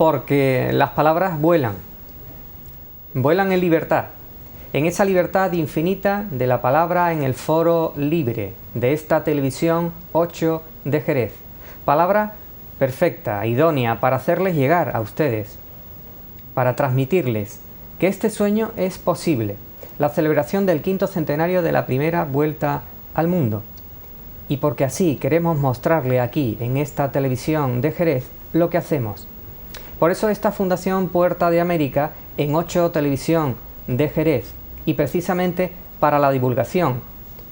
Porque las palabras vuelan, vuelan en libertad, en esa libertad infinita de la palabra en el foro libre de esta televisión 8 de Jerez. Palabra perfecta, idónea para hacerles llegar a ustedes, para transmitirles que este sueño es posible, la celebración del 5º centenario de la primera vuelta al mundo. Y porque así queremos mostrarle aquí, en esta televisión de Jerez, lo que hacemos. Por eso esta Fundación Puerta de América en 8 Televisión de Jerez, y precisamente para la divulgación.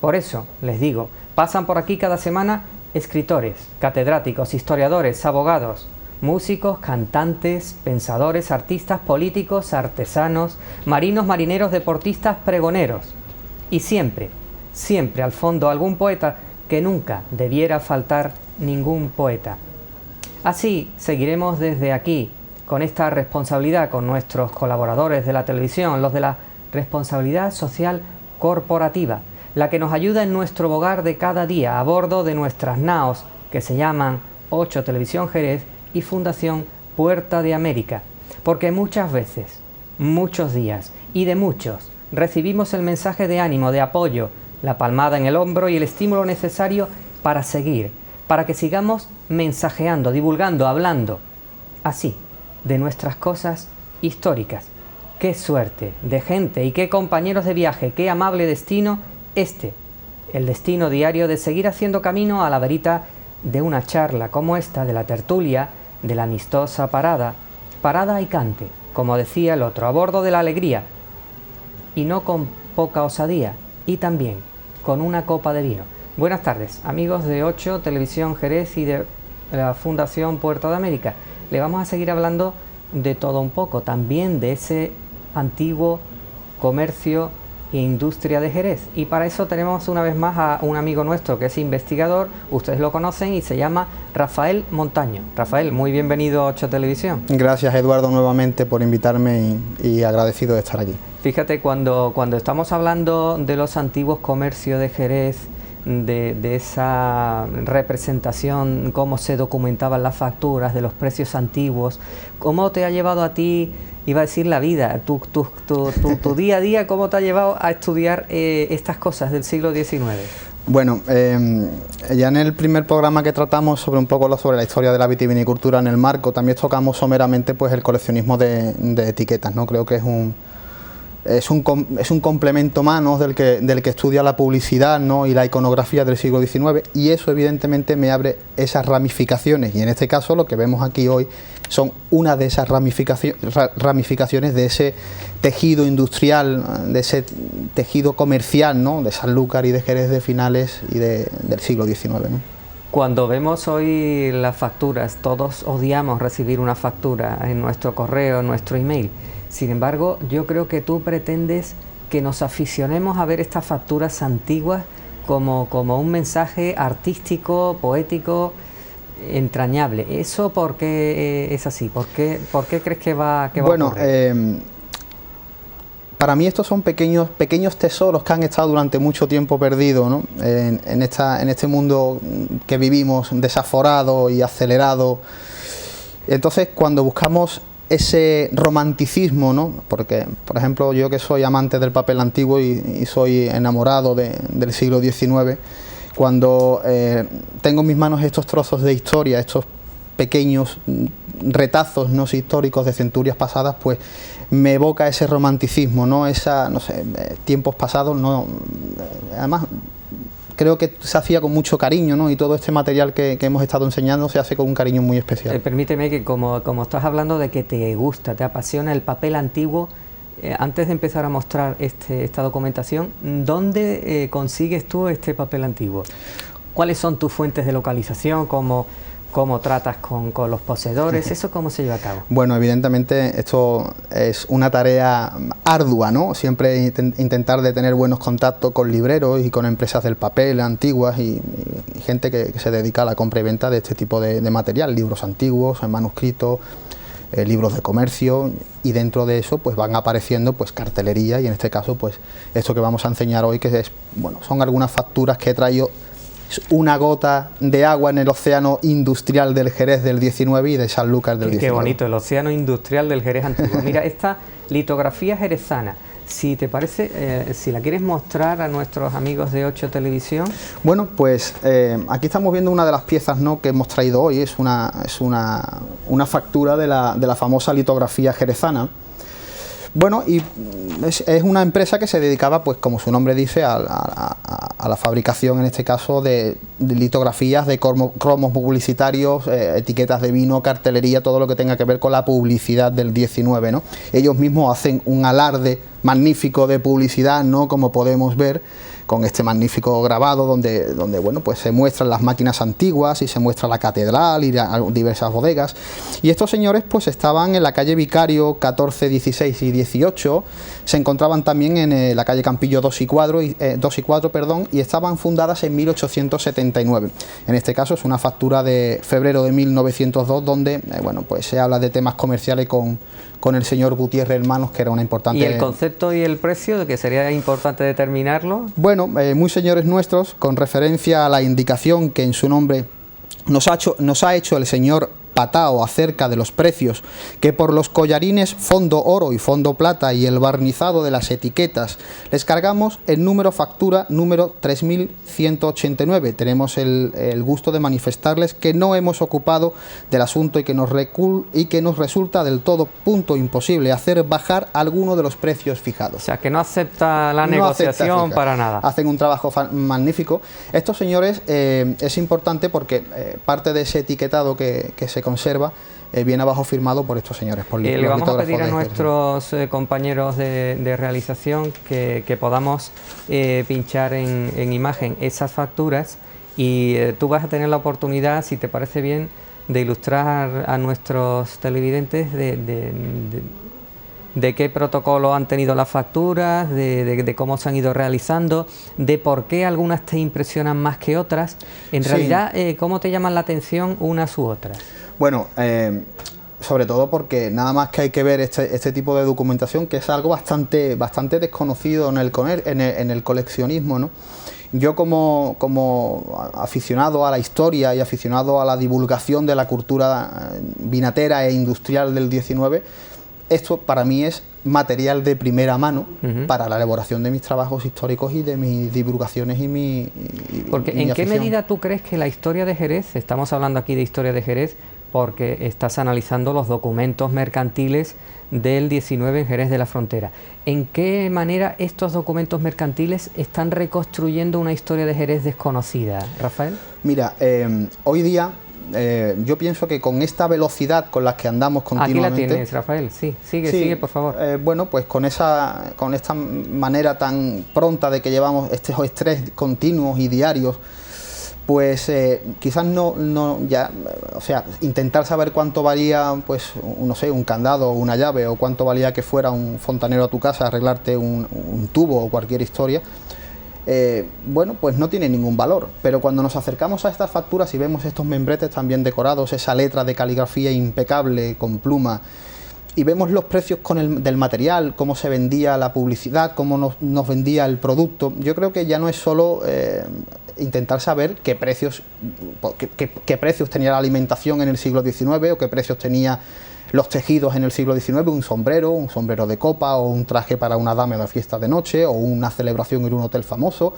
Por eso, les digo, pasan por aquí cada semana escritores, catedráticos, historiadores, abogados, músicos, cantantes, pensadores, artistas, políticos, artesanos, marinos, marineros, deportistas, pregoneros. Y siempre, siempre al fondo algún poeta, que nunca debiera faltar ningún poeta. Así seguiremos desde aquí, con esta responsabilidad con nuestros colaboradores de la televisión, los de la responsabilidad social corporativa, la que nos ayuda en nuestro hogar de cada día a bordo de nuestras naos que se llaman 8 Televisión Jerez y Fundación Puerta de América, porque muchas veces, muchos días y de muchos recibimos el mensaje de ánimo, de apoyo, la palmada en el hombro y el estímulo necesario para seguir, para que sigamos mensajeando, divulgando, hablando, así, de nuestras cosas históricas. Qué suerte de gente y qué compañeros de viaje, qué amable destino el destino diario de seguir haciendo camino a la verita de una charla como esta, de la tertulia, de la amistosa parada y cante, como decía el otro, a bordo de la alegría, y no con poca osadía, y también con una copa de vino. Buenas tardes, amigos de 8 Televisión Jerez y de la Fundación Puerta de América. Le vamos a seguir hablando de todo un poco, también de ese antiguo comercio e industria de Jerez. Y para eso tenemos una vez más a un amigo nuestro que es investigador, ustedes lo conocen, y se llama Rafael Montaño. Rafael, muy bienvenido a 8 Televisión. Gracias, Eduardo, nuevamente por invitarme y agradecido de estar aquí. Fíjate, cuando estamos hablando de los antiguos comercios de Jerez, de esa representación, cómo se documentaban las facturas, de los precios antiguos, ¿cómo te ha llevado a ti, iba a decir la vida, tu día a día, cómo te ha llevado a estudiar estas cosas del siglo XIX? Bueno, ya en el primer programa que tratamos sobre la historia de la vitivinicultura en el marco, también tocamos someramente pues el coleccionismo de etiquetas, ¿no? Creo que es un complemento más, ¿no?, del que estudia la publicidad, ¿no?, y la iconografía del siglo XIX, y eso evidentemente me abre esas ramificaciones, y en este caso lo que vemos aquí hoy son una de esas ramificaciones de ese tejido industrial, de ese tejido comercial, ¿no?, de Sanlúcar y de Jerez de finales y del siglo XIX, ¿no? Cuando vemos hoy las facturas, todos odiamos recibir una factura en nuestro correo, en nuestro email. Sin embargo, yo creo que tú pretendes que nos aficionemos a ver estas facturas antiguas como un mensaje artístico, poético, entrañable. ¿Eso por qué es así? ¿Por qué crees que va a ocurrir? Para mí estos son pequeños tesoros que han estado durante mucho tiempo perdidos, ¿no?, en este mundo que vivimos desaforado y acelerado. Entonces, cuando buscamos ese romanticismo, ¿no?, porque, por ejemplo, yo que soy amante del papel antiguo y soy enamorado del siglo XIX, cuando tengo en mis manos estos trozos de historia, estos pequeños retazos, ¿no?, históricos de centurias pasadas, pues me evoca ese romanticismo, ¿no?, tiempos pasados, ¿no? Además, creo que se hacía con mucho cariño, ¿no?, y todo este material que hemos estado enseñando se hace con un cariño muy especial. Permíteme que como estás hablando de que te gusta, te apasiona el papel antiguo, antes de empezar a mostrar esta documentación, ¿dónde consigues tú este papel antiguo? ¿Cuáles son tus fuentes de localización? ¿Cómo tratas con los poseedores? ¿Eso cómo se lleva a cabo? Bueno, evidentemente esto es una tarea ardua, ¿no? Siempre intentar de tener buenos contactos con libreros y con empresas del papel antiguas y gente que se dedica a la compra y venta de este tipo de material, libros antiguos, manuscritos, libros de comercio, y dentro de eso pues van apareciendo pues cartelería, y en este caso pues esto que vamos a enseñar hoy, que es, bueno, son algunas facturas que he traído es una gota de agua en el océano industrial del Jerez del 19 y de Sanlúcar del 19. Qué bonito, el océano industrial del Jerez antiguo. Mira, esta litografía jerezana, si te parece, si la quieres mostrar a nuestros amigos de 8 Televisión. Bueno, pues aquí estamos viendo una de las piezas, ¿no?, que hemos traído hoy. Es una factura de la famosa litografía jerezana. Bueno, y es una empresa que se dedicaba, pues como su nombre dice, a la fabricación, en este caso, de litografías, de cromos publicitarios, etiquetas de vino, cartelería, todo lo que tenga que ver con la publicidad del 19, ¿no? Ellos mismos hacen un alarde magnífico de publicidad, ¿no?, como podemos ver, con este magnífico grabado donde bueno, pues se muestran las máquinas antiguas y se muestra la catedral y diversas bodegas. Y estos señores pues estaban en la calle Vicario 14, 16 y 18, se encontraban también en la calle Campillo 2 y 4, y estaban fundadas en 1879. En este caso es una factura de febrero de 1902 donde bueno, pues se habla de temas comerciales con el señor Gutiérrez Hermanos, que era una importante... ¿Y el concepto y el precio, que sería importante determinarlo? Bueno, muy señores nuestros, con referencia a la indicación que en su nombre nos ha hecho el señor Patao acerca de los precios, que por los collarines fondo oro y fondo plata y el barnizado de las etiquetas les cargamos el número factura número 3189. Tenemos el gusto de manifestarles que no hemos ocupado del asunto y que nos resulta del todo punto imposible hacer bajar alguno de los precios fijados. O sea, que no acepta la negociación para nada. Hacen un trabajo magnífico. Estos señores es importante porque parte de ese etiquetado que se conserva viene abajo firmado por estos señores. Le vamos a pedir a nuestros compañeros de realización que podamos pinchar en imagen esas facturas, y tú vas a tener la oportunidad, si te parece bien, de ilustrar a nuestros televidentes de qué protocolo han tenido las facturas, de cómo se han ido realizando, de por qué algunas te impresionan más que otras. En realidad, ¿cómo te llaman la atención unas u otras? Bueno, sobre todo porque nada más que hay que ver este tipo de documentación, que es algo bastante desconocido en el coleccionismo, ¿no? Yo como aficionado a la historia y aficionado a la divulgación de la cultura vinatera e industrial del 19, esto para mí es material de primera mano para la elaboración de mis trabajos históricos y de mis divulgaciones Porque ¿en qué medida tú crees que la historia de Jerez, estamos hablando aquí de historia de Jerez, porque estás analizando los documentos mercantiles del 19 en Jerez de la Frontera, ¿en qué manera estos documentos mercantiles están reconstruyendo una historia de Jerez desconocida, Rafael? Mira, hoy día yo pienso que con esta velocidad con la que andamos continuamente... Aquí la tienes, Rafael, sí, sigue por favor. Bueno, pues con esta manera tan pronta de que llevamos estos estrés continuos y diarios, pues quizás o sea, intentar saber cuánto valía, pues, no sé, un candado o una llave, o cuánto valía que fuera un fontanero a tu casa a arreglarte un tubo o cualquier historia, bueno, pues no tiene ningún valor. Pero cuando nos acercamos a estas facturas y vemos estos membretes también decorados, esa letra de caligrafía impecable con pluma, y vemos los precios del material, cómo se vendía la publicidad, cómo nos vendía el producto, yo creo que ya no es solo intentar saber qué precios tenía la alimentación en el siglo XIX, o qué precios tenía los tejidos en el siglo XIX, un sombrero de copa, o un traje para una dama de fiesta de noche, o una celebración en un hotel famoso,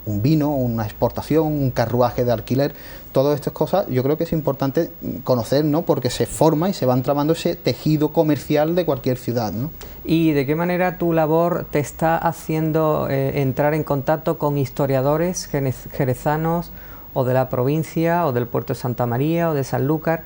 un vino, una exportación, un carruaje de alquiler. Todas estas cosas yo creo que es importante conocer, ¿no?, porque se forma y se van tramando ese tejido comercial de cualquier ciudad, ¿no? ¿Y de qué manera tu labor te está haciendo entrar en contacto con historiadores jerezanos, o de la provincia, o del puerto de Santa María, o de Sanlúcar,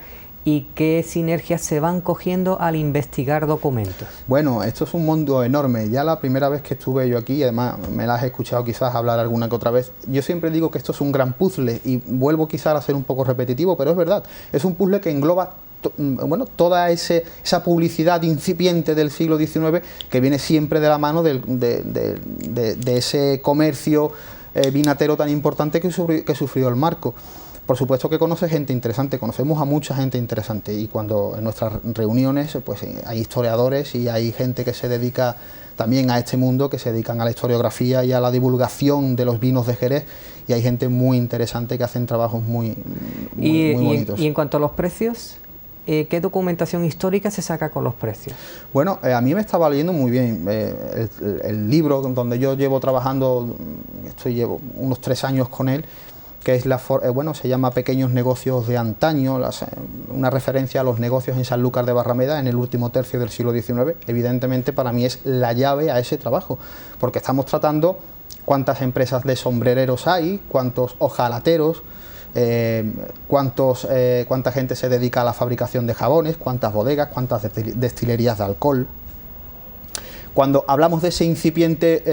y qué sinergias se van cogiendo al investigar documentos? Bueno, esto es un mundo enorme. Ya la primera vez que estuve yo aquí, además me las he escuchado quizás hablar alguna que otra vez, yo siempre digo que esto es un gran puzzle, y vuelvo quizás a ser un poco repetitivo, pero es verdad, es un puzzle que engloba bueno, toda esa publicidad incipiente del siglo XIX, que viene siempre de la mano de ese comercio vinatero tan importante que sufrió el Marco. Por supuesto que conoce gente interesante, conocemos a mucha gente interesante, y cuando en nuestras reuniones pues hay historiadores y hay gente que se dedica también a este mundo, que se dedican a la historiografía y a la divulgación de los vinos de Jerez, y hay gente muy interesante que hacen trabajos muy bonitos. Y en cuanto a los precios, ¿qué documentación histórica se saca con los precios? Bueno, a mí me estaba leyendo muy bien el libro donde yo llevo trabajando, llevo unos 3 años con él, que es se llama Pequeños negocios de antaño, una referencia a los negocios en Sanlúcar de Barrameda en el último tercio del siglo XIX. Evidentemente para mí es la llave a ese trabajo, porque estamos tratando cuántas empresas de sombrereros hay, cuántos hojalateros, cuánta gente se dedica a la fabricación de jabones, cuántas bodegas, cuántas destilerías de alcohol. Cuando hablamos de ese incipiente,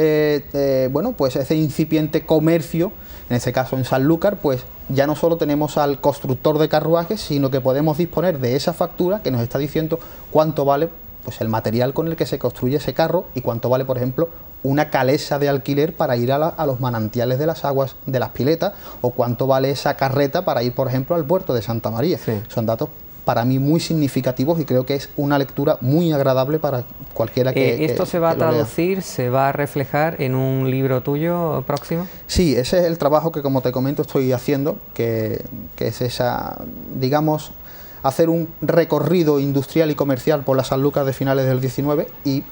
ese incipiente comercio, en este caso en Sanlúcar, pues ya no solo tenemos al constructor de carruajes, sino que podemos disponer de esa factura que nos está diciendo cuánto vale pues el material con el que se construye ese carro y cuánto vale, por ejemplo, una calesa de alquiler para ir a los manantiales de las aguas de las piletas, o cuánto vale esa carreta para ir, por ejemplo, al puerto de Santa María. Sí. Son datos para mí muy significativos y creo que es una lectura muy agradable para cualquiera que ¿Esto se va a traducir, se va a reflejar en un libro tuyo próximo? Sí, ese es el trabajo que, como te comento, estoy haciendo, que es esa, digamos, hacer un recorrido industrial y comercial por las Sanlúcar de finales del 19, y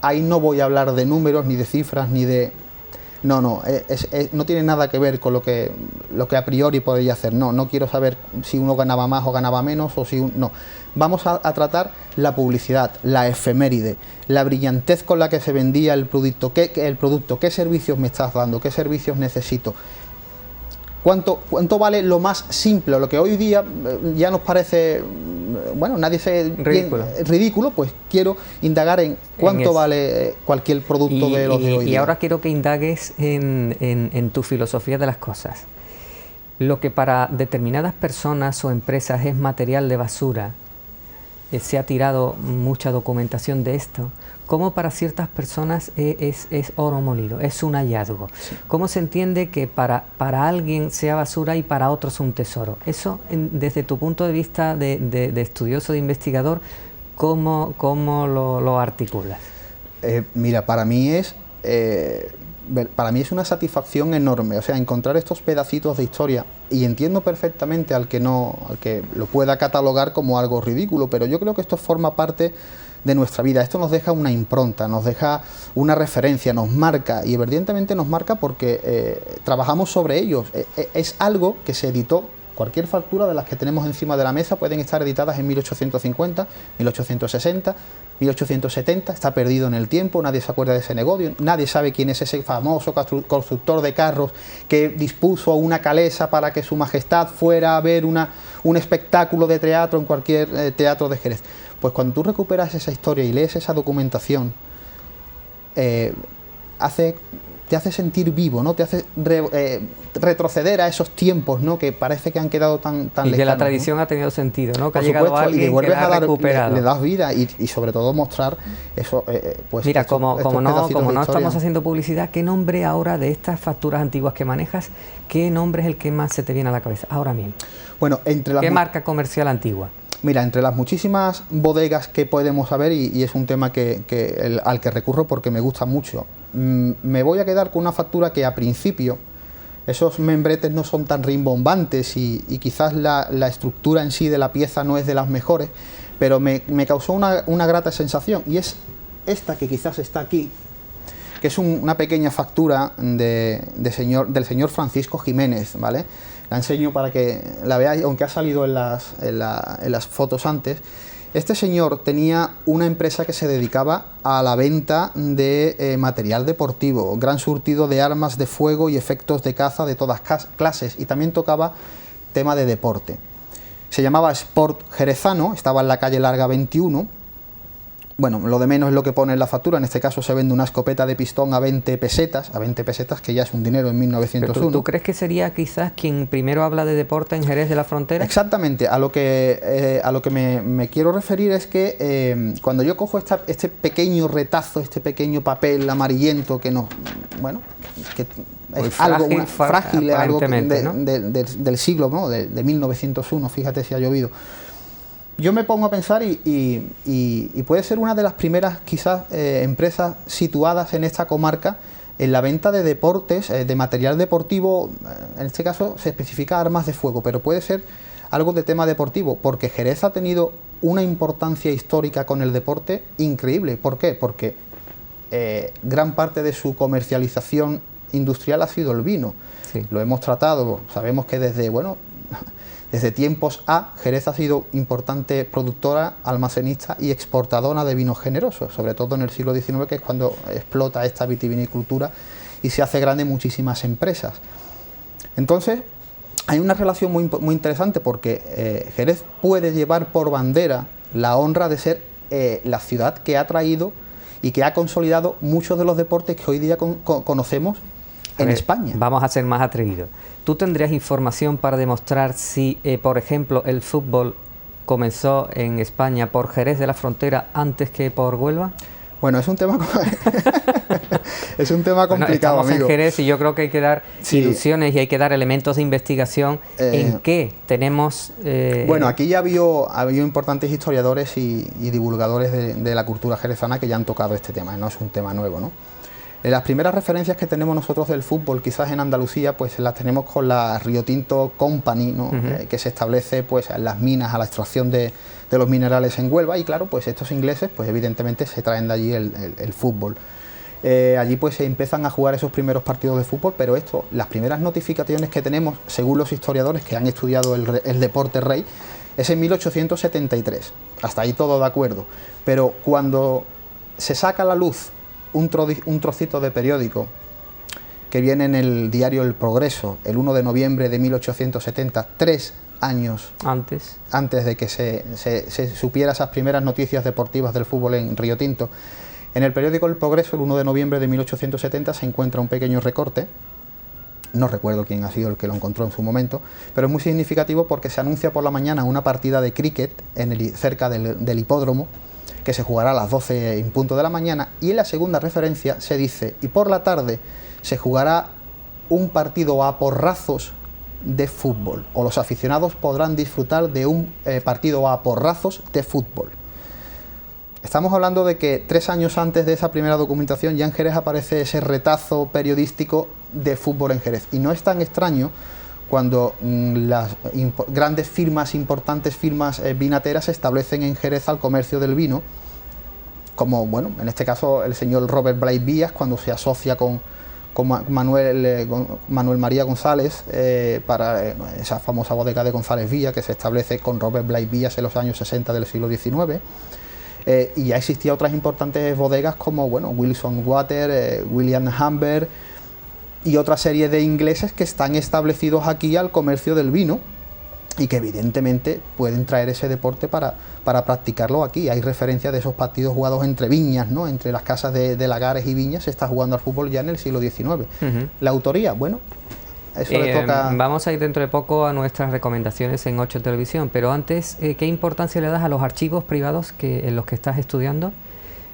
ahí no voy a hablar de números, ni de cifras, ni de... No tiene nada que ver con lo que a priori podría hacer. No quiero saber si uno ganaba más o ganaba menos, o si no. Vamos a tratar la publicidad, la efeméride, la brillantez con la que se vendía el producto, qué servicios me estás dando, qué servicios necesito. ¿Cuánto vale lo más simple, lo que hoy día ya nos parece, nadie se... ridículo, pues quiero indagar en cuánto vale cualquier producto de los de hoy día. Y ahora quiero que indagues en tu filosofía de las cosas. Lo que para determinadas personas o empresas es material de basura, se ha tirado mucha documentación de esto, como para ciertas personas es oro molido, es un hallazgo. Sí. ¿Cómo se entiende que para alguien sea basura y para otros un tesoro? Eso, desde tu punto de vista de estudioso, de investigador, ¿cómo lo articulas? Mira, para mí es una satisfacción enorme, o sea, encontrar estos pedacitos de historia, y entiendo perfectamente al que lo pueda catalogar como algo ridículo, pero yo creo que esto forma parte de nuestra vida. Esto nos deja una impronta, nos deja una referencia, nos marca, y evidentemente nos marca porque trabajamos sobre ellos. Es algo que se editó. Cualquier factura de las que tenemos encima de la mesa pueden estar editadas en 1850, 1860, 1870, está perdido en el tiempo, nadie se acuerda de ese negocio, nadie sabe quién es ese famoso constructor de carros que dispuso una calesa para que su majestad fuera a ver un espectáculo de teatro en cualquier teatro de Jerez. Pues cuando tú recuperas esa historia y lees esa documentación, te hace sentir vivo, ¿no? Te hace retroceder a esos tiempos, ¿no? Que parece que han quedado tan lejanos. Y que la tradición, ¿no? Ha tenido sentido, ¿no? Que por ha llegado a alguien y le vuelves que la ha recuperado. Le das vida y sobre todo mostrar eso. Pues mira, como no estamos haciendo publicidad, ¿qué nombre ahora de estas facturas antiguas que manejas, qué nombre es el que más se te viene a la cabeza ahora mismo? Bueno, ¿qué marca comercial antigua? Mira, entre las muchísimas bodegas que podemos haber, y es un tema al que recurro porque me gusta mucho, me voy a quedar con una factura que a principio esos membretes no son tan rimbombantes y quizás la estructura en sí de la pieza no es de las mejores, pero me causó una grata sensación, y es esta que quizás está aquí, que es una pequeña factura del señor Francisco Jiménez, ¿vale? La enseño para que la veáis, aunque ha salido en las fotos antes. Este señor tenía una empresa que se dedicaba a la venta de material deportivo, gran surtido de armas de fuego y efectos de caza de todas clases, y también tocaba tema de deporte. Se llamaba Sport Jerezano, estaba en la calle Larga 21. Bueno, lo de menos es lo que pone en la factura. En este caso se vende una escopeta de pistón a 20 pesetas, que ya es un dinero en 1901. ¿Pero tú crees que sería quizás quien primero habla de deporte en Jerez de la Frontera? Exactamente, a lo que me quiero referir es que cuando yo cojo este pequeño retazo, este pequeño papel amarillento que es algo frágil, algo del siglo, ¿no? de 1901, fíjate si ha llovido. yo me pongo a pensar y puede ser una de las primeras quizás empresas situadas en esta comarca en la venta de deportes, de material deportivo. En este caso se especifica armas de fuego, pero puede ser algo de tema deportivo, porque Jerez ha tenido una importancia histórica con el deporte increíble. ¿Por qué? Porque gran parte de su comercialización industrial ha sido el vino. Sí. Lo hemos tratado, sabemos que desde tiempos Jerez ha sido importante productora, almacenista y exportadora de vinos generosos, sobre todo en el siglo XIX, que es cuando explota esta vitivinicultura y se hace grande muchísimas empresas. Entonces, hay una relación muy interesante, porque Jerez puede llevar por bandera la honra de ser la ciudad que ha traído y que ha consolidado muchos de los deportes que hoy día conocemos en España. Vamos a ser más atrevidos. ¿Tú tendrías información para demostrar si, por ejemplo, el fútbol comenzó en España por Jerez de la Frontera antes que por Huelva? Bueno, es un tema es un tema complicado, estamos amigo. en Jerez y yo creo que hay que dar Sí. ilusiones y hay que dar elementos de investigación en qué tenemos... Bueno, aquí ya ha habido importantes historiadores y divulgadores de la cultura jerezana que ya han tocado este tema, no es un tema nuevo, ¿no? Las primeras referencias que tenemos nosotros del fútbol, quizás en Andalucía, pues las tenemos con la Río Tinto Company, ¿no? Que se establece pues en las minas, a la extracción de los minerales en Huelva, y claro, pues estos ingleses, pues evidentemente se traen de allí el fútbol. Allí pues se empiezan a jugar esos primeros partidos de fútbol, pero las primeras notificaciones que tenemos, según los historiadores que han estudiado el deporte rey, es en 1873. Hasta ahí todo de acuerdo. Pero cuando se saca a la luz un trocito de periódico que viene en el diario El Progreso, el 1 de noviembre de 1870, 3 años antes de que se supiera esas primeras noticias deportivas del fútbol en Río Tinto. En el periódico El Progreso, el 1 de noviembre de 1870, se encuentra un pequeño recorte. No recuerdo quién ha sido el que lo encontró en su momento, pero es muy significativo porque se anuncia por la mañana una partida de cricket cerca del hipódromo, que se jugará a las 12 en punto de la mañana, y en la segunda referencia se dice: y por la tarde se jugará un partido a porrazos de fútbol, o los aficionados podrán disfrutar de un partido a porrazos de fútbol. Estamos hablando de que 3 años antes de esa primera documentación ya en Jerez aparece ese retazo periodístico de fútbol en Jerez, y no es tan extraño cuando las grandes firmas, importantes firmas vinateras se establecen en Jerez al comercio del vino, como, bueno, en este caso el señor Robert Blythe Vías, cuando se asocia con Manuel María González para esa famosa bodega de González Villa, que se establece con Robert Blythe Vías en los años 60 del siglo XIX. Y ya existían otras importantes bodegas como, bueno, Wilson Water, William Humber y otra serie de ingleses que están establecidos aquí al comercio del vino y que evidentemente pueden traer ese deporte para practicarlo aquí. Hay referencias de esos partidos jugados entre viñas, ¿no? Entre las casas de lagares y viñas se está jugando al fútbol ya en el siglo XIX. La autoría, bueno, eso le toca... Vamos a ir dentro de poco a nuestras recomendaciones en 8 Televisión, pero antes, ¿qué importancia le das a los archivos privados en los que estás estudiando?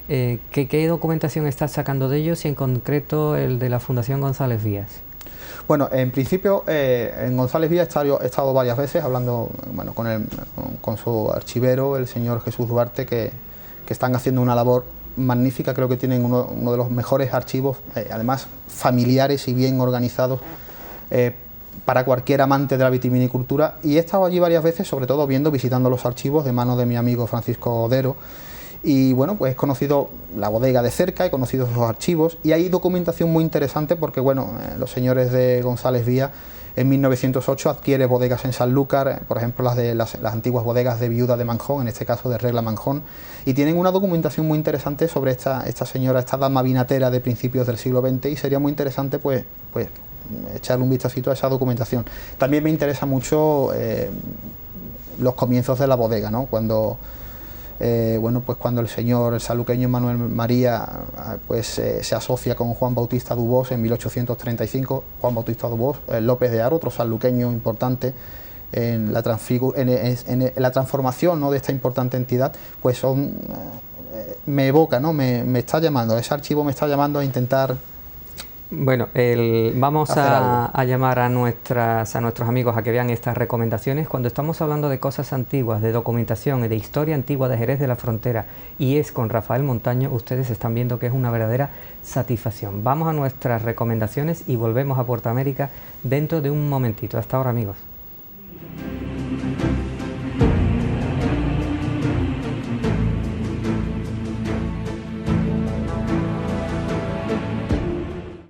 ¿Qué documentación estás sacando de ellos, y en concreto el de la Fundación González Vías? Bueno, en principio en González Vías he estado varias veces hablando, bueno, con su archivero, el señor Jesús Duarte, que están haciendo una labor magnífica. Creo que tienen uno de los mejores archivos, además familiares y bien organizados, para cualquier amante de la vitivinicultura, y he estado allí varias veces, sobre todo visitando los archivos de mano de mi amigo Francisco Odero. Y bueno, pues he conocido la bodega de cerca, he conocido esos archivos, y hay documentación muy interesante porque, bueno, los señores de González Vías en 1908 adquiere bodegas en Sanlúcar, por ejemplo las antiguas bodegas de Viuda de Manjón, en este caso de Regla Manjón, y tienen una documentación muy interesante sobre esta señora, esta dama vinatera de principios del siglo XX, y sería muy interesante pues echarle un vistacito a esa documentación. También me interesa mucho los comienzos de la bodega, ¿no? Cuando el sanluqueño Manuel María se asocia con Juan Bautista Dubós en 1835, Juan Bautista Dubós, López de Haro, otro sanluqueño importante en la transformación, ¿no?, de esta importante entidad, pues me evoca, ¿no? Me está llamando, ese archivo me está llamando a intentar Bueno, vamos a llamar a nuestros amigos a que vean estas recomendaciones. Cuando estamos hablando de cosas antiguas, de documentación y de historia antigua de Jerez de la Frontera, y es con Rafael Montaño, ustedes están viendo que es una verdadera satisfacción. Vamos a nuestras recomendaciones y volvemos a Puerto América dentro de un momentito. Hasta ahora, amigos.